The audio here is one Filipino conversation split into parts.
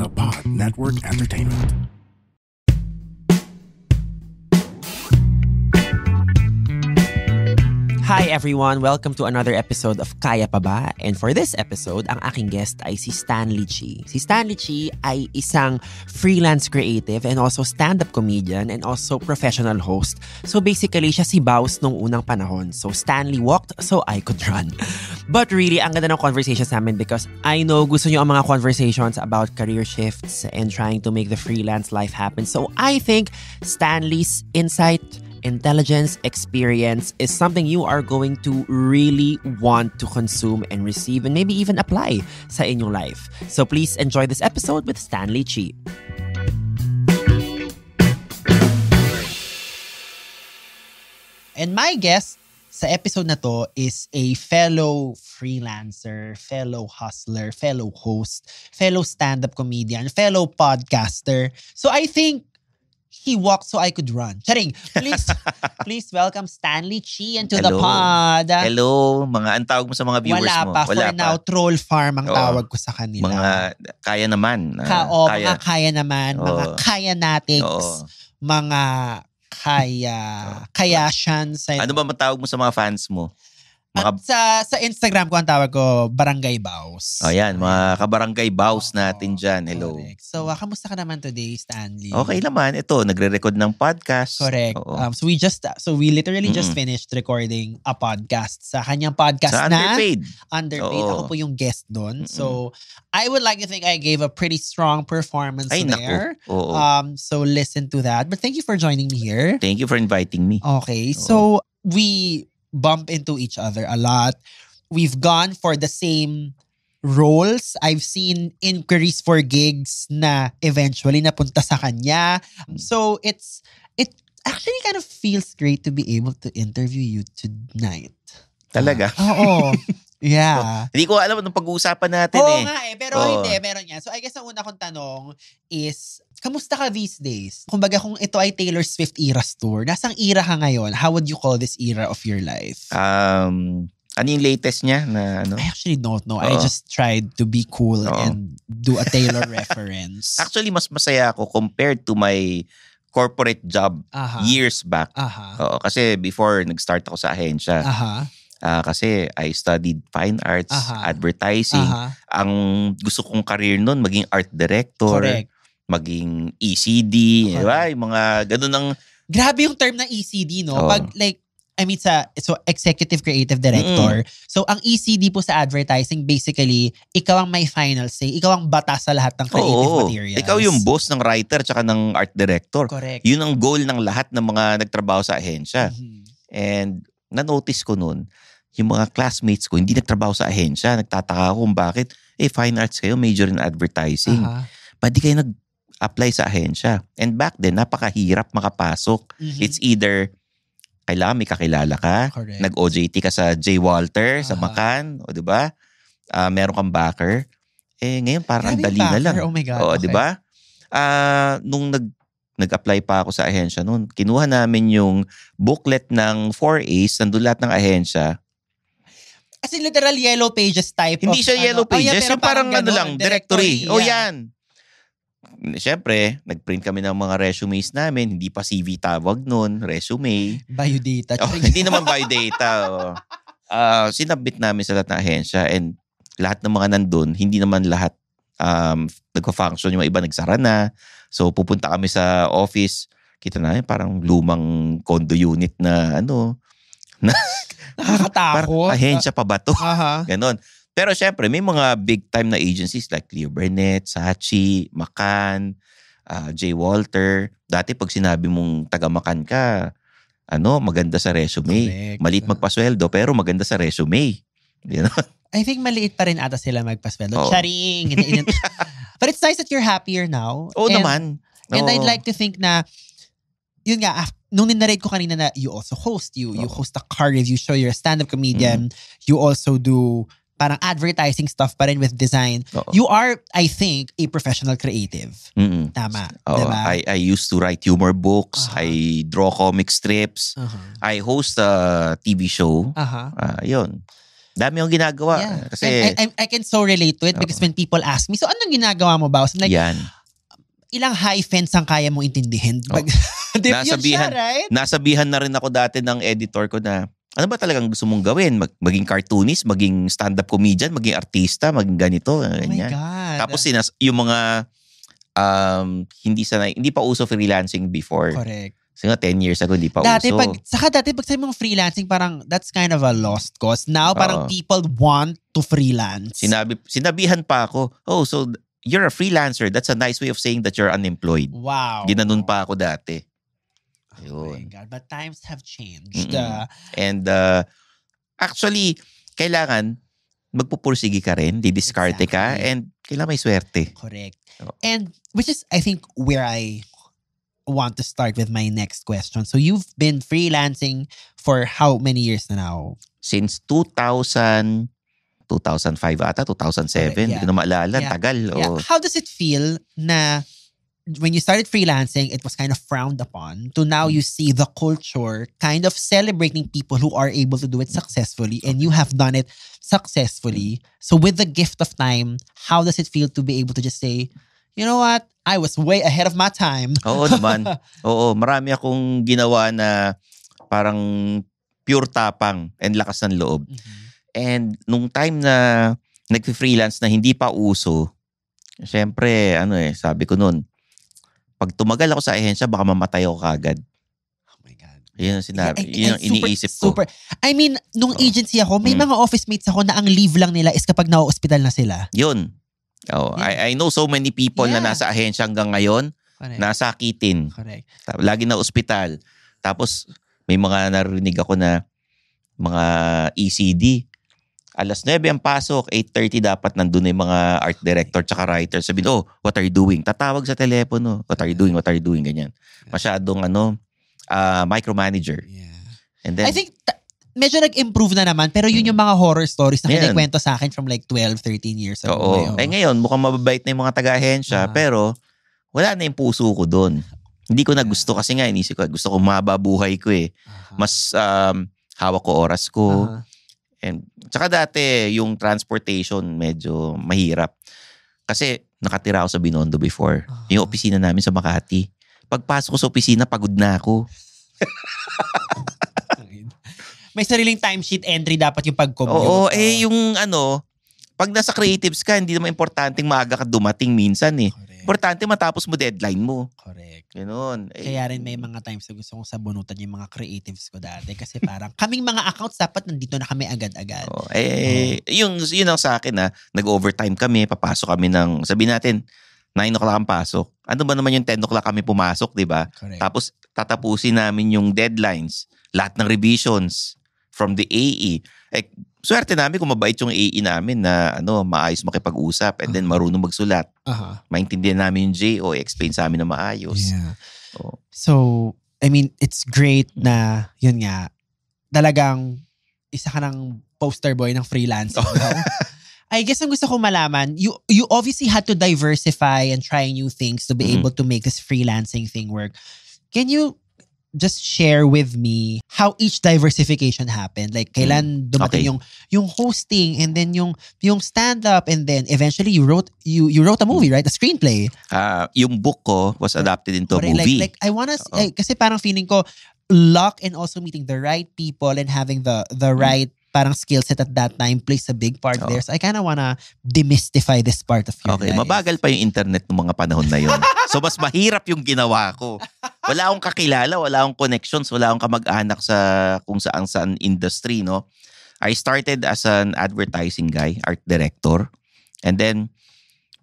the Pod Network Entertainment. Hi everyone! Welcome to another episode of Kaya Pa Ba? And for this episode, ang aking guest ay si Stanley Chi. Si Stanley Chi ay isang freelance creative and also stand-up comedian and also professional host. So basically, siya si Baus nung unang panahon. So Stanley walked so I could run. But really, ang ganda ng conversations namin because I know gusto niyo ang mga conversations about career shifts and trying to make the freelance life happen. So I think Stanley's insight, intelligence, experience is something you are going to really want to consume and receive and maybe even apply sa inyong life. So please enjoy this episode with Stanley Chi. And my guest sa episode na to is a fellow freelancer, fellow hustler, fellow host, fellow stand-up comedian, fellow podcaster. So I think he walked so I could run. Charing, please welcome Stanley Chi into the pod. Hello, ang tawag mo sa mga viewers mo. Wala pa. For now, troll farm ang tawag ko sa kanila. Mga kaya naman. Mga kaya naman, mga kaya natics, mga kayashans. Ano ba matawag mo sa mga fans mo? At sa Instagram ko ang tawag ko, Barangay Baus. Yan, mga kabarangay Baus natin dyan. Hello. Correct. So, kamusta ka naman today, Stanley? Okay naman. Ito, nagre-record ng podcast. Correct. So we literally just finished recording a podcast sa kanyang podcast sa na Underpaid. Ako po yung guest doon. So, I would like to think I gave a pretty strong performance there. So, listen to that. But thank you for joining me here. Thank you for inviting me. Okay. So, we bump into each other a lot. We've gone for the same roles. I've seen inquiries for gigs na eventually napunta sa kanya. So it actually kind of feels great to be able to interview you tonight. Talaga? Oo. Yeah. Hindi ko alam anong pag-uusapan natin Oo nga pero hindi, meron yan. So I guess ang una kong tanong is, kamusta ka these days? Kumbaga kung ito ay Taylor Swift Eras Tour, nasang era ka ngayon? How would you call this era of your life? Ano yung latest niya na ano? I actually don't know. I just tried to be cool and do a Taylor reference. Actually, mas masaya ako compared to my corporate job years back. Kasi before nag-start ako sa ahensya. Kasi I studied fine arts, advertising. Ang gusto kong career nun, maging art director. Correct. Maging ECD. Diba? Yung mga ganun ang... Grabe yung term na ECD, no? Pag so executive creative director. So ang ECD po sa advertising, basically, ikaw ang may final say. Ikaw ang bata sa lahat ng creative materials. Ikaw yung boss ng writer tsaka ng art director. Correct. Yun ang goal ng lahat ng mga nagtrabaho sa ahensya. And na-notice ko nun, yung mga classmates ko, hindi nagtrabaho sa ahensya. Nagtataka ako kung bakit, fine arts kayo, major in advertising. Ba't di kayo nag-apply sa ahensya? And back then, napakahirap makapasok. It's either, kailangan may kakilala ka, nag-OJT ka sa J. Walter, sa Macan, o diba? Meron kang backer. Ngayon parang ang dali na lang. Oh my God. Diba? Nung nag-apply pa ako sa ahensya noon, kinuha namin yung booklet ng 4As, nandun lahat ng ahensya. As in literal yellow pages type Hindi siya yellow pages. Yung parang ganun, directory. Yan. Siyempre, nag-print kami ng mga resumes namin. Hindi pa CV tawag nun. Resume. Biodata. Hindi naman biodata. Sinabit namin sa lahat ng ahensya. And lahat ng mga nandun, hindi naman lahat nagpa-function. Yung iba nagsara na. So, pupunta kami sa office. Kita namin parang lumang condo unit na nakakatakot. Ahensya pa ba to? Ganon. Pero syempre, may mga big time na agencies like Leo Burnett, Saatchi, Macan, J. Walter. Dati pag sinabi mong taga Macan ka, maganda sa resume. Correct. Maliit magpasweldo pero maganda sa resume. You know? I think maliit pa rin ata sila magpasweldo. Charing! But it's nice that you're happier now. Naman. And I'd like to think na, yun nga, nung ninarate ko kanina na you also host, you host a car review show, you're a stand-up comedian, you also do parang advertising stuff pa rin with design. You are, I think, a professional creative. Tama. Diba? I used to write humor books. I draw comic strips. I host a TV show. Yun. Dami akong ginagawa. Yeah. Kasi, I can so relate to it because when people ask me, so anong ginagawa mo ba? So like, yan. ilang hyphens ang kaya mong intindihin? Nasabihan, right? nasabihan na rin ako dati ng editor ko na, ano ba talagang gusto mong gawin? Maging cartoonist, maging stand-up comedian, maging artista, maging ganito. Oh my ganyan. God. Tapos yung mga hindi pa uso freelancing before. Correct. Kasi nga 10 years ago, hindi pa dati uso. Dati pag sabi mong freelancing, parang that's kind of a lost cause. Now, parang people want to freelance. Sinabihan pa ako, so you're a freelancer. That's a nice way of saying that you're unemployed. Wow. Ginanon pa ako dati. Oh my God. But times have changed. And actually, kailangan magpupursige ka rin, didiskarte ka, and kailangan may swerte. Correct. And which is, I think, where I want to start with my next question. So you've been freelancing for how many years na now? Since 2005 ata, 2007. Hindi ko na maalala. Yeah. Tagal. Yeah. How does it feel na when you started freelancing, it was kind of frowned upon, to now you see the culture kind of celebrating people who are able to do it successfully, and you have done it successfully. So with the gift of time, how does it feel to be able to just say, you know what? I was way ahead of my time. Oo naman. Oo, marami akong ginawa na parang pure tapang and lakas ng loob. Mm-hmm. And nung time na nag-freelance na hindi pa uso, syempre, sabi ko nun, pag tumagal ako sa ahensya, baka mamatay ako kagad. Oh my God. Yun ang sinabi. Yun ang iniisip ko. Super. I mean, nung agency ako, may mga office mates ako na ang leave lang nila is kapag na-hospital na sila. Yun. I know so many people na nasa ahensya hanggang ngayon, nasakitin. Correct. Lagi na ospital. Tapos, may mga narinig ako na mga ECD. Alas 9 ang pasok, 8:30 dapat nandun na yung mga art director tsaka writer. Sabihin, what are you doing? Tatawag sa telepono. What are you doing? What are you doing? Ganyan. Masyadong micromanager. Yeah. And then, I think medyo nag-improve na naman, pero yun yung mga horror stories na kinikwento sa akin from like 12, 13 years ago. Oo. Ngayon, mukhang mababait na yung mga taga-ahensya, pero wala na yung puso ko doon. Hindi ko na gusto kasi nga, inisip ko, gusto ko mababuhay ko eh. Mas hawak ko oras ko. And tsaka dati, yung transportation medyo mahirap. Kasi nakatira ako sa Binondo before. Yung opisina namin sa Makati. Pagpasok ko sa opisina, pagod na ako. May sariling timesheet entry dapat yung pag-commute. Oo, yung pag nasa creatives ka, hindi naman importanteng maaga ka dumating minsan eh. Correct. Importante matapos mo deadline mo. Correct. Ganoon. Kaya rin may mga times na gusto kong sabunutan yung mga creatives ko dati kasi parang kaming mga accounts dapat nandito na kami agad-agad. Yun ang sa akin na nag-overtime kami, papasok kami ng, sabihin natin, 9 o'clock ang pasok. Ano ba naman yung 10 o'clock kami pumasok, di ba? Tapos tatapusin namin yung deadlines, lahat ng revisions from the AE. Swerte namin kung mabait yung AE namin na maayos makipag-usap and then marunong magsulat. Maintindihan namin yung JO, explain sa amin na maayos. Yeah. So, I mean, it's great na, yun nga, talagang isa ka ng poster boy ng freelancing. I guess ang gusto ko malaman, you obviously had to diversify and try new things to be able to make this freelancing thing work. Can you just share with me how each diversification happened? Like, kailan dumating yung hosting and then yung stand-up and then eventually you wrote a movie, right? A screenplay. Yung book ko was adapted into a movie. Like I wanna, kasi parang feeling ko, luck and also meeting the right people and having the right parang skill set at that time plays a big part there. So I kind of wanna demystify this part of your life. Mabagal pa yung internet ng mga panahon na yun. So mas mahirap yung ginawa ko. Wala akong kakilala, wala akong connections, wala akong kamag-anak sa kung saan industry, no? I started as an advertising guy, art director. And then,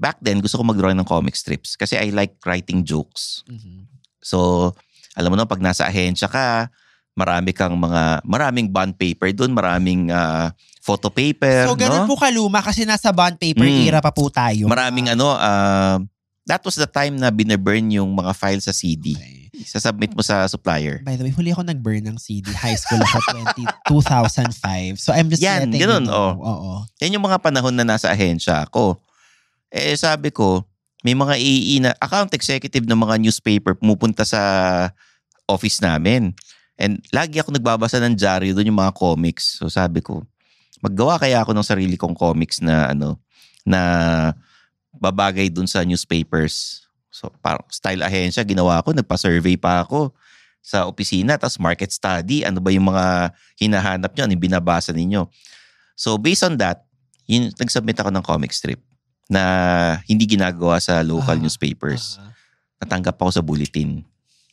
back then, gusto ko mag-drawing ng comic strips kasi I like writing jokes. So, alam mo na, pag nasa ahensya ka, maraming bond paper doon, maraming photo paper. So, ganun po kaluma kasi nasa bond paper era pa po tayo. Maraming that was the time na binaburn yung mga files sa CD. Sasubmit mo sa supplier. By the way, huli ako nag-burn ng CD. High school ako 2005. So, I'm just letting ganun, you know. Yan yung mga panahon na nasa ahensya ako. Sabi ko, may mga AE na account executive ng mga newspaper pumupunta sa office namin. And lagi ako nagbabasa ng dyaryo doon yung mga comics. So sabi ko, maggawa kaya ako ng sarili kong comics na na babagay dun sa newspapers. So parang style ahensya, ginawa ko, nagpa-survey pa ako sa opisina, tapos market study, ano ba yung mga hinahanap nyo, ano yung binabasa ninyo. So based on that, nag-submit ako ng comic strip na hindi ginagawa sa local newspapers. Natanggap ako sa bulletin.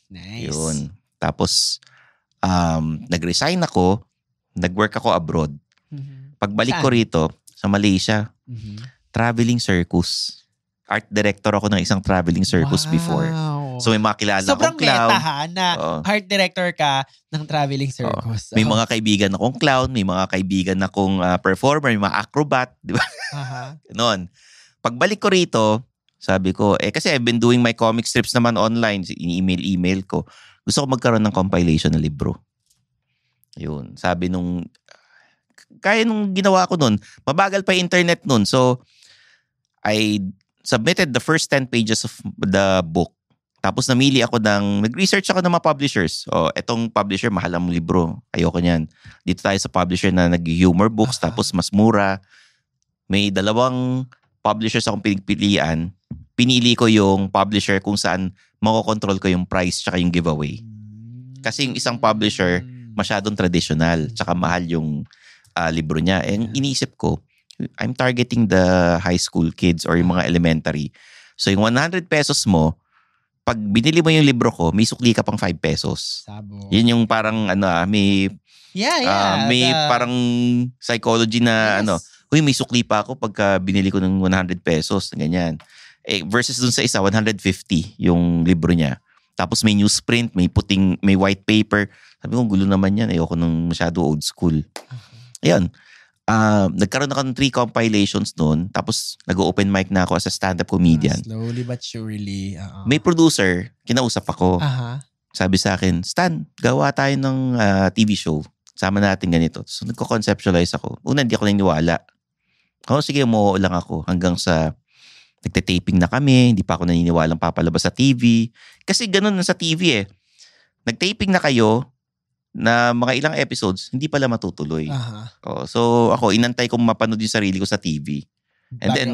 Nice. Yun. Tapos, nag-resign ako, nag-work ako abroad. Pagbalik ko rito, sa Malaysia, traveling circus. Art director ako ng isang traveling circus before. So may mga kilala sobrang akong clown. meta ha, na art director ka ng traveling circus. May mga kaibigan akong clown, may mga kaibigan akong performer, may mga acrobat, di ba? Ganon. Pagbalik ko rito, sabi ko, kasi I've been doing my comic strips naman online, email ko. Gusto ko magkaroon ng compilation na libro. Yun. Sabi kaya nung ginawa ko nun, mabagal pa yung internet nun. So, I submitted the first 10 pages of the book. Tapos namili ako nag-research ako ng mga publishers. Etong publisher, mahal ang libro. Ayoko niyan. Dito tayo sa publisher na nag-humor books, tapos mas mura. May 2 publishers akong pinipilian. Pinili ko yung publisher kung saan makokontrol ko yung price tsaka yung giveaway. Kasi yung isang publisher, masyadong traditional, tsaka mahal yung libro niya. Iniisip ko, I'm targeting the high school kids or yung mga elementary. So yung 100 pesos mo, pag binili mo yung libro ko, may sukli ka pang 5 pesos. Sabo. Yun yung parang may may parang psychology na uy, may sukli pa ako pagka binili ko ng 100 pesos, ganyan. Versus dun sa isa, 150 yung libro niya. Tapos may newsprint, may white paper. Sabi ko, gulo naman yan. Ayoko nung masyado old school. Ayun. Nagkaroon ako ng 3 compilations noon. Tapos nag-open mic na ako as a stand-up comedian. Slowly but surely. May producer, kinausap ako. Sabi sa akin, Stan, gawa tayo ng TV show. Sama natin ganito. So nagko-conceptualize ako. Una, hindi ako naniniwala. Sige, umuo lang ako hanggang sa nagte-taping na kami. Hindi pa ako naniniwalang papalabas sa TV. Kasi ganun na sa TV Nag-taping na kayo na mga ilang episodes, hindi pala matutuloy. So ako, inantay kong mapanood yung sarili ko sa TV. And then,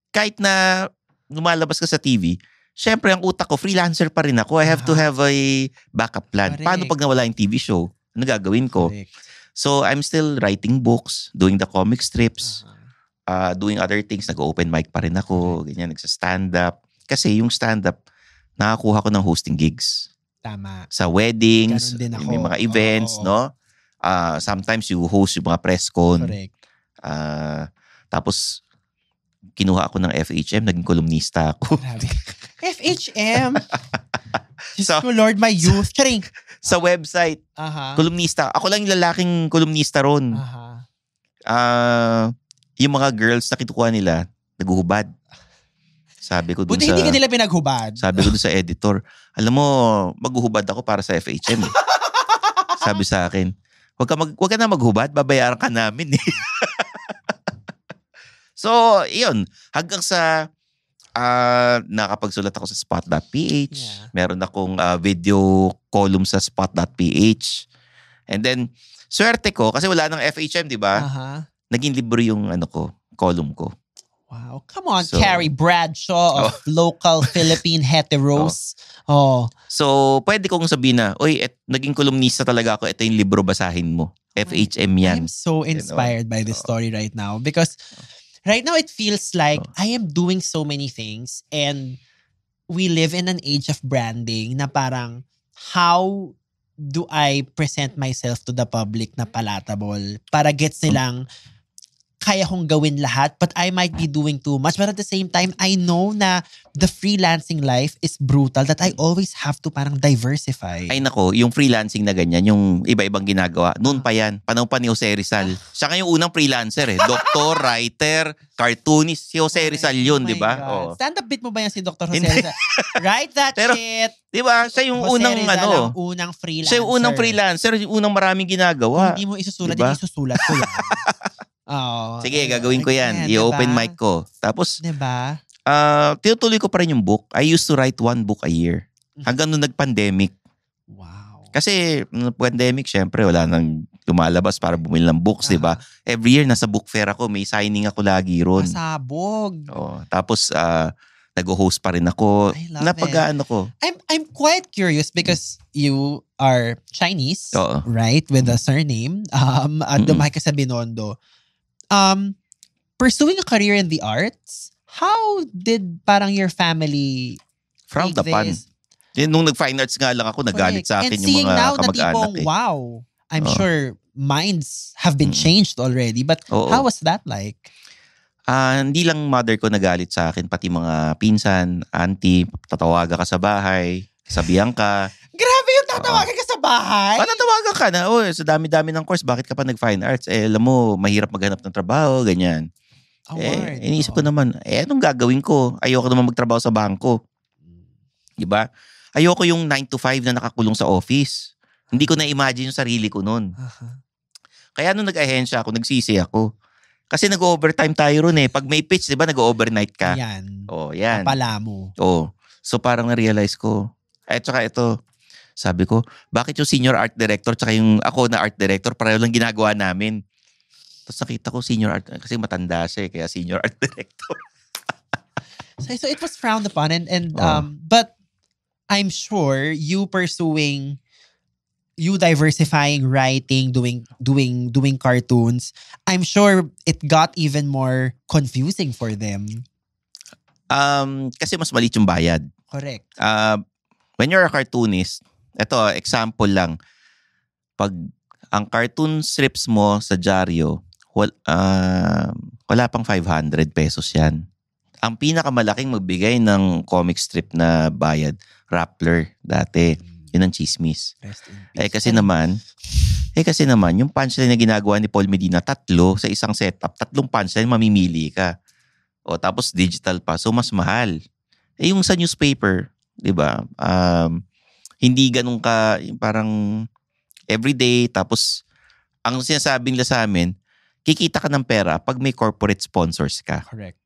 kahit na lumalabas ka sa TV, syempre ang utak ko, freelancer pa rin ako. I have to have a backup plan. Correct. Paano pag nawala yung TV show? Ano gagawin ko? Correct. So I'm still writing books, doing the comic strips, doing other things. Nag-open mic pa rin ako, ganyan, nagsa-stand-up. Kasi yung stand-up, nakakuha ko ng hosting gigs. Tama. Sa weddings, Ganun din ako. may mga events, no? Sometimes you host yung mga press con. Correct. Tapos, kinuha ako ng FHM, naging kolumnista ako. Grabe. FHM? Diyos ko Lord, my youth. Charing. Sa website, kolumnista. Ako lang yung lalaking kolumnista ron. Yung mga girls na kitukuha nila, naguhubad. Sabi ko dun Buti hindi ka nila pinaghubad. Sabi ko dun sa editor, alam mo, maghuhubad ako para sa FHM. Sabi sa akin, wag ka na maghubad, babayaran ka namin So, yun. Hanggang sa nakapagsulat ako sa spot.ph. Meron akong video column sa spot.ph. And then, swerte ko, kasi wala nang FHM, di ba? Naging libro yung column ko. Wow. Come on, Carrie Bradshaw of local Philippine heteros. So, pwede kong sabihin na, naging kolumnista talaga ako. Ito yung libro, basahin mo. FHM yan. I'm so inspired by this story right now because right now it feels like I am doing so many things and we live in an age of branding na parang how do I present myself to the public na palatable para gets nilang kaya kong gawin lahat but I might be doing too much. But at the same time, I know na the freelancing life is brutal that I always have to parang diversify. Ay nako, yung freelancing na ganyan, yung iba-ibang ginagawa, noon pa yan, panahon pa ni Jose Rizal. Siya nga yung unang freelancer Doktor, writer, cartoonist, si Jose Rizal yun, di ba? Stand-up bit mo ba yan si Dr. Jose Rizal? Write that shit! Di ba? Siya yung Jose unang Rizal ang unang freelancer. Siya yung unang freelancer, yung unang maraming ginagawa. Kung hindi mo isusulat, diba? Isusulat ko yan. Sige, gagawin ko yan. I-open mic ko. Tapos, diba? tinutuloy ko pa rin yung book. I used to write 1 book a year. Hanggang nung nag-pandemic. Wow. Kasi, nung pandemic, syempre, wala nang lumalabas para bumili ng books, di ba? Every year, nasa book fair ako. May signing ako lagi ron. Pasabog. Tapos, nag-host pa rin ako. I love Napag-ano ko. I'm quite curious because you are Chinese, right? With a surname. At dumahay ka sa Binondo. Pursuing a career in the arts, how did parang your family Frowned upon. Nung nag-fine arts nga lang ako, nagalit sa akin yung mga kamag-anak. Wow, I'm sure minds have been changed already. But how was that like? Hindi lang mother ko nagalit sa akin, pati mga pinsan, auntie, tatawagan ka sa bahay, sabihan ka. Grabe yung tatawagan ka sa bahay? Tatawagan ka na, sa dami-dami ng course, bakit ka pa nag-fine arts? Alam mo, mahirap maghanap ng trabaho, ganyan. Iniisip ko naman, anong gagawin ko? Ayoko naman magtrabaho sa bangko. Diba? Ayoko yung 9 to 5 na nakakulong sa office. Hindi ko na-imagine yung sarili ko nun. Kaya nung nag-ahensya ako, nagsisi ako. Kasi nag-overtime tayo ron Pag may pitch, di ba, nag-overnight ka? Yan. Yan. Kapala mo. So parang na-realize ko. Tsaka ito, sabi ko, bakit yung senior art director tsaka yung ako na art director, pareho lang ginagawa namin. Tapos nakita ko senior art, kasi matanda siya kaya senior art director. So it was frowned upon but I'm sure you diversifying writing, doing cartoons, I'm sure it got even more confusing for them. Kasi mas maliit yung bayad. Correct. When you're a cartoonist, ito example lang. Pag ang cartoon strips mo sa dyaryo, wala pang 500 pesos yan. Ang pinakamalaking magbigay ng comic strip na bayad, Rappler dati. Yun ang chismis. Kasi naman, yung punchline na ginagawa ni Paul Medina, 3 sa isang setup, 3 punchline, mamimili ka. Tapos digital pa, so mas mahal. Yung sa newspaper, di ba, hindi ganun ka, parang everyday, tapos ang sinasabi nila sa amin, kikita ka ng pera pag may corporate sponsors ka. Correct.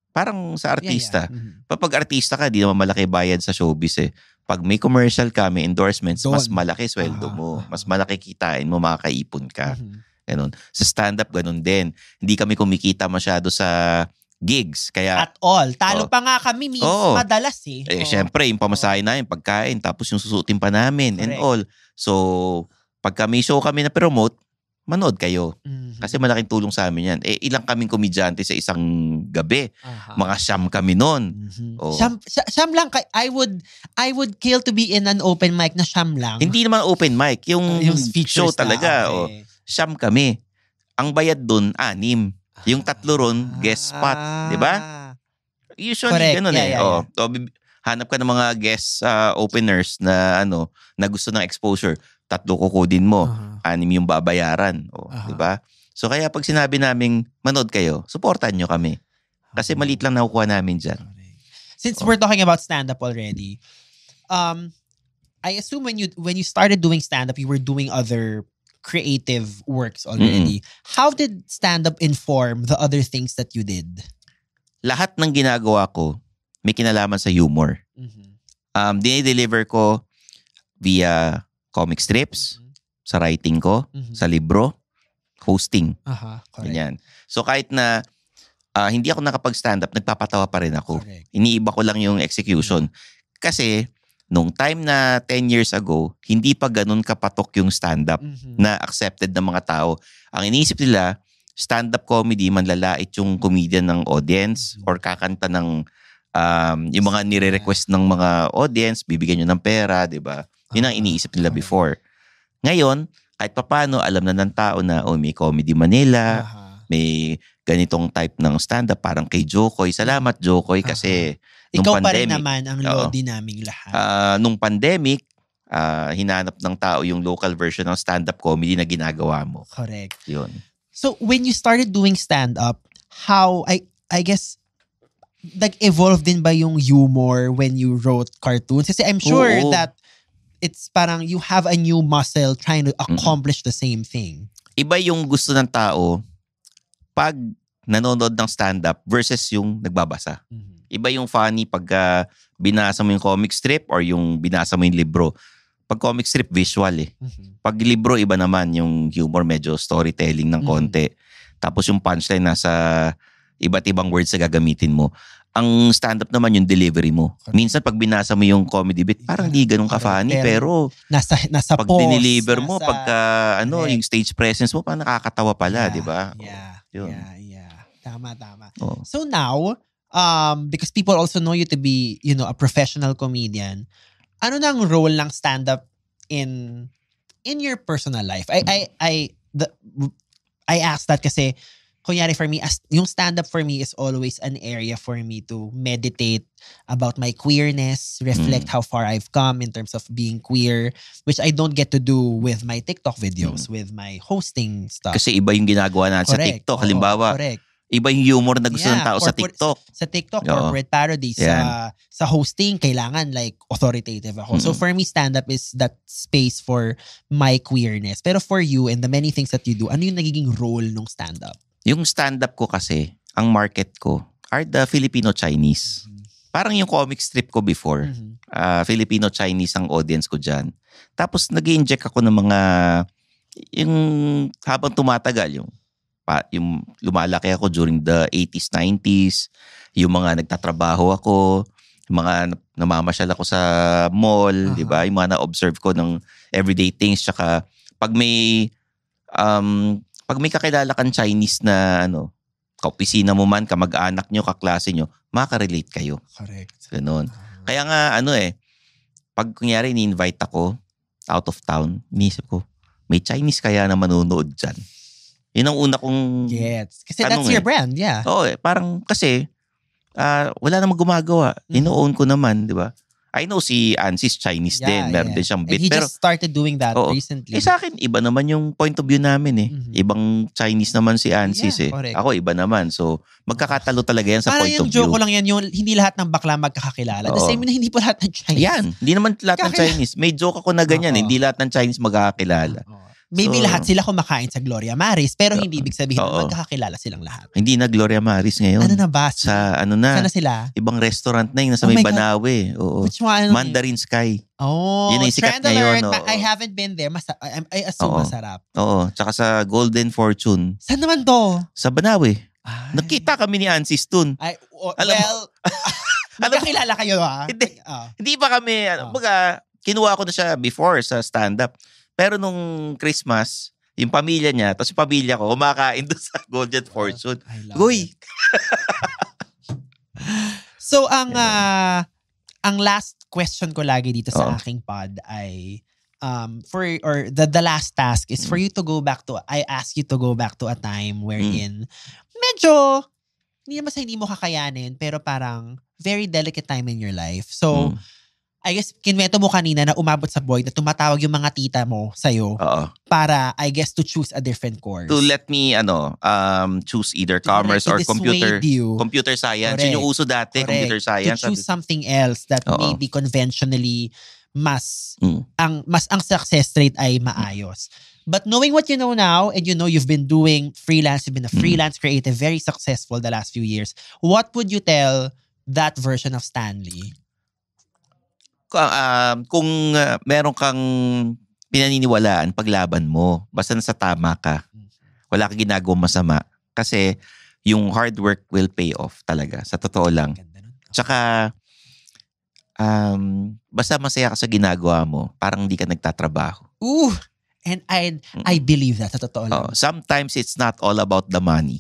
Parang sa artista. Pag artista ka, di naman malaki bayad sa showbiz Pag may commercial ka, may endorsements, mas malaki sweldo mo. Mas malaki kitain mo, makakaipon ka. Ganun. Sa stand-up, ganun din. Hindi kami kumikita masyado sa gigs. Kaya, at all. Talo pa nga kami madalas syempre, yung pamasahe namin, pagkain, tapos yung susutin pa namin and all. So, pagka may show kami na promote, manood kayo. Kasi malaking tulong sa amin yan. Ilang kaming komedyante sa isang gabi. Mga siyam kami nun. Siyam lang. I would kill to be in an open mic na siyam lang. Hindi naman open mic. Yung show talaga. Siyam kami. Ang bayad dun, 6. Yung 3 ron, guest spot. Diba? Usually, ganun hanap ka ng mga guest openers na na gusto ng exposure. 3 kukunin mo. 6 yung babayaran. Diba? So kaya pag sinabi naming manood kayo, supportan nyo kami. Kasi maliit lang nakukuha namin dyan. Since we're talking about stand-up already, I assume when you started doing stand-up, you were doing other creative works already. How did stand-up inform the other things that you did? Lahat ng ginagawa ko may kinalaman sa humor. Dinideliver ko via comic strips, sa writing ko, sa libro, hosting. Ganyan. So kahit na hindi ako nakapag-stand-up, nagpapatawa pa rin ako. Correct. Iniiba ko lang yung execution. Kasi nung time na 10 years ago, hindi pa ganun kapatok yung stand-up na accepted ng mga tao. Ang iniisip nila, stand-up comedy, manlalait yung comedian ng audience or kakanta ng yung mga nire-request ng mga audience, bibigyan nyo ng pera, di ba? Yun ang iniisip nila before. Ngayon, kahit papano, alam na ng tao na may Comedy Manila, may ganitong type ng stand-up, parang kay Jokoy. Salamat, Jokoy, kasi nung ikaw pandemic, pa rin naman ang lodi naming lahat. Nung pandemic, hinanap ng tao yung local version ng stand-up comedy na ginagawa mo. Correct. Yun. So, when you started doing stand-up, how, I guess, nag-evolve din ba yung humor when you wrote cartoons? Kasi I'm sure that it's parang you have a new muscle trying to accomplish the same thing. Iba yung gusto ng tao pag nanonood ng stand-up versus yung nagbabasa. Iba yung funny pag binasa mo yung comic strip or yung binasa mo yung libro. Pag comic strip, visual eh. Pag libro, iba naman. Yung humor, medyo storytelling ng konti. Tapos yung punchline, nasa iba't ibang words na gagamitin mo. Ang stand-up naman yung delivery mo. Correct. Minsan pag binasa mo yung comedy bit, parang di ganun ka-funny. Pero nasa pag pause, diniliver mo, pagka correct. yung stage presence mo, parang nakakatawa pala, di ba? Yeah. Tama. Oh. So now, because people also know you to be, a professional comedian, ano nang role ng stand-up in your personal life? I asked that kasi, kunyari for me, yung stand-up for me is always an area for me to meditate about my queerness, reflect how far I've come in terms of being queer, which I don't get to do with my TikTok videos, with my hosting stuff. Kasi iba yung ginagawa natin sa TikTok. Halimbawa, iba yung humor na gusto ng tao sa TikTok. Sa TikTok, corporate parodies. Sa hosting, kailangan like authoritative ako. So for me, stand-up is that space for my queerness. Pero for you and the many things that you do, ano yung nagiging role ng stand-up? Yung stand-up ko kasi, ang market ko are the Filipino-Chinese. Parang yung comic strip ko before. Filipino-Chinese ang audience ko dyan. Tapos nag-inject ako ng mga, yung habang tumatagal, yung lumalaki ako during the 80s, 90s, yung mga nagtatrabaho ako, yung mga namamasyal ako sa mall, di ba? Yung mga na-observe ko ng everyday things. Tsaka pag may kakilala kang Chinese na kaopisina mo man, kamag-anak nyo, kaklase nyo, makarelate kayo. Correct. Ganun. Kaya nga pag kunyari ni-invite ako out of town, inisip ko, may Chinese kaya na manonood dyan. Yun ang una kong gets. Kasi that's your brand, yeah. Oo parang kasi wala namang gumagawa. Ino-own ko naman, di ba? I know si Ansis Chinese din. Meron din siyang bit. And he just started doing that recently. Sa akin, iba naman yung point of view namin eh. Ibang Chinese naman si Ansis eh. Correct. Ako, iba naman. So, magkakatalo talaga yan sa parang point of view. Parang yung joke ko lang yan, yung hindi lahat ng bakla magkakakilala. The same na hindi po lahat ng Chinese. Yan. Hindi naman lahat ng Chinese. May joke ako na ganyan. Hindi lahat ng Chinese magkakakilala. Maybe lahat sila kumakain sa Gloria Maris, pero hindi ibig sabihin na magkakakilala silang lahat. Hindi na Gloria Maris ngayon. Ano na ba? Saan na sila? Ibang restaurant na yung nasa may Banawe. Oo. Which one? Mandarin Sky. Yun yung sikat ngayon. I haven't been there. I assume masarap. Oo. Tsaka sa Golden Fortune. Saan naman to? Sa Banawe. Nakita kami ni Ansis dun. Magkakilala kayo ha? Hindi pa kami, kinuha ko na siya before sa stand-up. Pero nung Christmas, yung pamilya niya, tapos yung pamilya ko, kumakain doon sa Golden Fortune. Goy! So, ang last question ko lagi dito sa aking pod ay, the last task is for you to go back to, I ask you to go back to a time wherein medyo, hindi naman sa hindi mo kakayanin, pero parang very delicate time in your life. So, I guess, kinwento mo kanina na umabot sa point na tumatawag yung mga tita mo sa'yo para, I guess, to choose a different course. To let me, choose either commerce or computer science. Correct. Yun yung uso dati, computer science. To choose something else that maybe conventionally ang success rate ay maayos. But knowing what you know now, and you've been doing freelance, you've been a freelance creative, very successful the last few years, what would you tell that version of Stanley? Kung meron kang pinaniniwalaan, paglaban mo. Basta nasa tama ka. Wala kang ginagawang masama. Kasi yung hard work will pay off talaga. Sa totoo lang. Tsaka, basta masaya ka sa ginagawa mo, parang hindi ka nagtatrabaho. Ooh! And I believe that sa totoo lang. Sometimes it's not all about the money.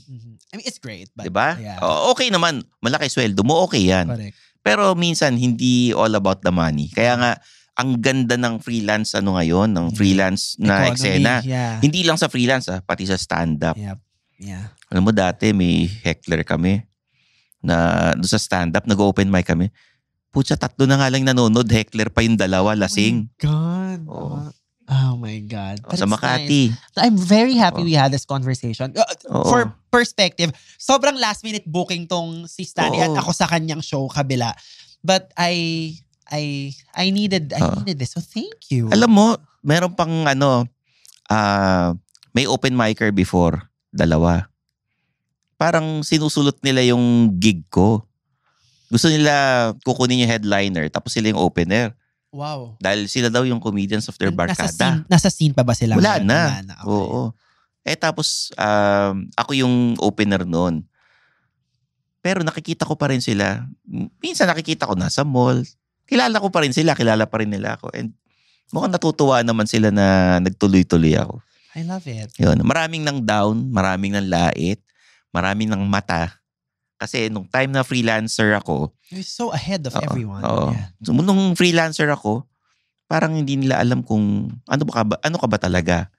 I mean, it's great. But, diba? Yeah. Okay naman. Malaki sweldo mo, okay yan. Correct. Pero minsan, hindi all about the money. Kaya nga, ang ganda ng freelance ngayon, ng freelance na eksena. Yeah. Hindi lang sa freelance, pati sa stand-up. Yep. Yeah. Alam mo, dati may heckler kami na doon sa stand-up, nag-open mic kami. Putya, 3 na nga lang nanonood, heckler pa yung 2, lasing. Oh my God. Oh my God. Sa Makati. Nice. I'm very happy we had this conversation. For perspective, sobrang last minute booking tong si Stanley at ako sa kanyang show kabila. But I needed this. So thank you. Alam mo, meron pang may open micer before, 2. Parang sinusulot nila yung gig ko. Gusto nila kukunin yung headliner tapos sila yung opener. Wow. Dahil sila daw yung comedians of their barkada. Nasa scene pa ba sila? Wala na. Okay. Oo. Tapos, ako yung opener noon. Pero nakikita ko pa rin sila. Minsan nakikita ko nasa mall. Kilala ko pa rin sila. Kilala pa rin nila ako. And mukhang natutuwa naman sila na nagtuloy-tuloy ako. I love it. Yun. Maraming nang down. Maraming nang lait. Maraming nang mata. Kasi nung time na freelancer ako, You're so ahead of everyone. Oo. Yeah. So, nung freelancer ako, parang hindi nila alam kung ano ka ba talaga.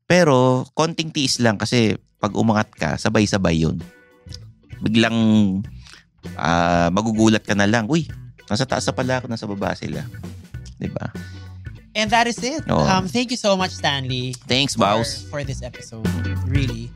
Pero konting tiis lang kasi pag umangat ka, sabay-sabay yun. Biglang magugulat ka na lang. Uy, nasa taas na pala ako, nasa baba sila. Diba? And that is it. Oo. Thank you so much, Stanley. Thanks, Baus. For this episode. Really.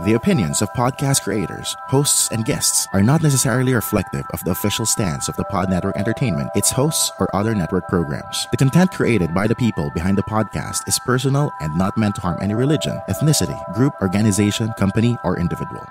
The opinions of podcast creators, hosts, and guests are not necessarily reflective of the official stance of the Pod Network Entertainment, its hosts, or other network programs. The content created by the people behind the podcast is personal and not meant to harm any religion, ethnicity, group, organization, company, or individual.